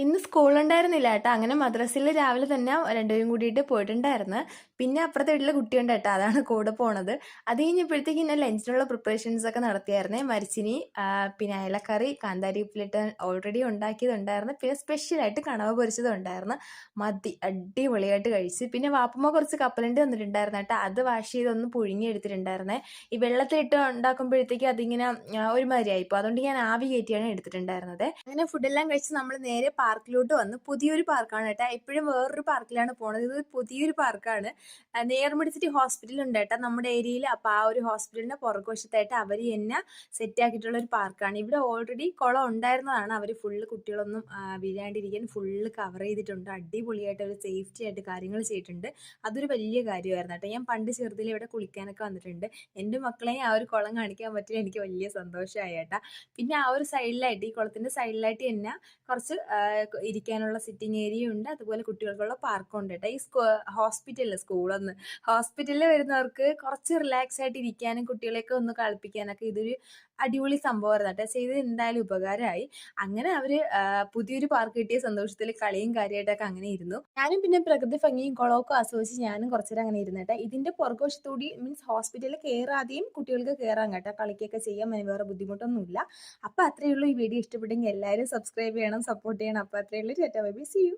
ഇന്ന് സ്കൂളുണ്ടായിരുന്നില്ല കേട്ടോ. അങ്ങനെ മദ്രസയിൽ രാവിലെ തന്നെ രണ്ടുപേരും കൂടിയിട്ട് പോയിട്ടുണ്ടായിരുന്നു. പിന്നെ അപ്പുറത്തെ വീട്ടിലെ കുട്ടിയുണ്ട് കേട്ടോ, അതാണ് കൂടെ പോണത്. അത് കഴിഞ്ഞപ്പോഴത്തേക്ക് ഇന്നെ ലഞ്ചിനുള്ള പ്രിപ്പറേഷൻസ് ഒക്കെ നടത്തിയായിരുന്നേ. മരിച്ചിനി, പിന്നെ അയലക്കറി, കാന്താരി ഉപ്പിലിട്ട് ഓൾറെഡി ഉണ്ടാക്കിയതുണ്ടായിരുന്നു. പിന്നെ സ്പെഷ്യലായിട്ട് കണവ പൊരിച്ചതുണ്ടായിരുന്നു. മതി അടിപൊളിയായിട്ട് കഴിച്ച്. പിന്നെ വാപ്പമ്മ കുറച്ച് കപ്പലണ്ടി തന്നിട്ടുണ്ടായിരുന്നു കേട്ടോ, അത് വാഷ് ചെയ്തൊന്ന് പുഴുങ്ങി എടുത്തിട്ടുണ്ടായിരുന്നേ. ഈ വെള്ളത്തിലിട്ട് ഉണ്ടാക്കുമ്പോഴത്തേക്ക് അതിങ്ങനെ ഒരുമാതിരി ഇപ്പോൾ, അതുകൊണ്ട് ഞാൻ ആവി കയറ്റിയാണ് എടുത്തിട്ടുണ്ടായിരുന്നത്. അങ്ങനെ ഫുഡെല്ലാം കഴിച്ച് നമ്മൾ നേരെ പാർക്കിലോട്ട് വന്നു. പുതിയൊരു പാർക്കാണ് കേട്ടോ, എപ്പോഴും വേറൊരു പാർക്കിലാണ് പോണത്. ഇത് പുതിയൊരു പാർക്കാണ്. നേർമടി സിറ്റി ഹോസ്പിറ്റൽ ഉണ്ട് കേട്ടോ നമ്മുടെ ഏരിയയിൽ. അപ്പോൾ ആ ഒരു ഹോസ്പിറ്റലിന്റെ പുറകുവശത്തായിട്ട് അവർ തന്നെ സെറ്റ് ആക്കിയിട്ടുള്ള ഒരു പാർക്കാണ്. ഇവിടെ ഓൾറെഡി കുളം ഉണ്ടായിരുന്നതാണ്. അവർ ഫുള്ള് കുട്ടികളൊന്നും വീഴാണ്ടിരിക്കാൻ ഫുള്ള് കവർ ചെയ്തിട്ടുണ്ട്. അടിപൊളിയായിട്ട് അവർ സേഫ്റ്റി ആയിട്ട് കാര്യങ്ങൾ ചെയ്തിട്ടുണ്ട്. അതൊരു വലിയ കാര്യമായിരുന്നു കേട്ടോ. ഞാൻ പണ്ട് ചെറുതിൽ ഇവിടെ കുളിക്കാനൊക്കെ വന്നിട്ടുണ്ട്. എൻ്റെ മക്കളെ ആ ഒരു കുളം കാണിക്കാൻ പറ്റിയ എനിക്ക് വലിയ സന്തോഷമായി കേട്ടോ. പിന്നെ ആ ഒരു സൈഡിലായിട്ട്, ഈ കുളത്തിന്റെ സൈഡിലായിട്ട് തന്നെ കുറച്ച് ഇരിക്കാനുള്ള സിറ്റിംഗ് ഏരിയ ഉണ്ട്. അതുപോലെ കുട്ടികൾക്കുള്ള പാർക്കും ഉണ്ട് കേട്ടോ. ഈ ഹോസ്പിറ്റലിൽ വരുന്നവർക്ക് കുറച്ച് റിലാക്സ് ആയിട്ട് ഇരിക്കാനും കുട്ടികളെയൊക്കെ ഒന്ന് കളിപ്പിക്കാനൊക്കെ ഇതൊരു അടിപൊളി സംഭവമായിരുന്നു കേട്ടോ. ചെയ്തത് എന്തായാലും ഉപകാരമായി. അങ്ങനെ അവര് പുതിയൊരു പാർക്ക് കിട്ടിയ സന്തോഷത്തിൽ കളിയും കാര്യമായിട്ടൊക്കെ അങ്ങനെ ഇരുന്നു. ഞാനും പിന്നെ പ്രകൃതി ഭംഗിയും കുളമൊക്കെ ആസ്വദിച്ച് ഞാനും കുറച്ചേരം അങ്ങനെ ഇരുന്നു കേട്ടോ. ഇതിന്റെ പുറകുവശത്തൂടി മീൻസ് ഹോസ്പിറ്റലിൽ കയറാതെയും കുട്ടികൾക്ക് കയറാൻ കേട്ടോ, കളിക്കൊക്കെ ചെയ്യാൻ. വേറെ ബുദ്ധിമുട്ടൊന്നുമില്ല. അപ്പൊ അത്രയേ ഉള്ളൂ. ഈ വീഡിയോ ഇഷ്ടപ്പെട്ടെങ്കിൽ എല്ലാവരും സബ്സ്ക്രൈബ് ചെയ്യണം, സപ്പോർട്ട് ചെയ്യണം. അപ്പൊ അത്രയേ ഉള്ളൂ. Tata bye bye, see U.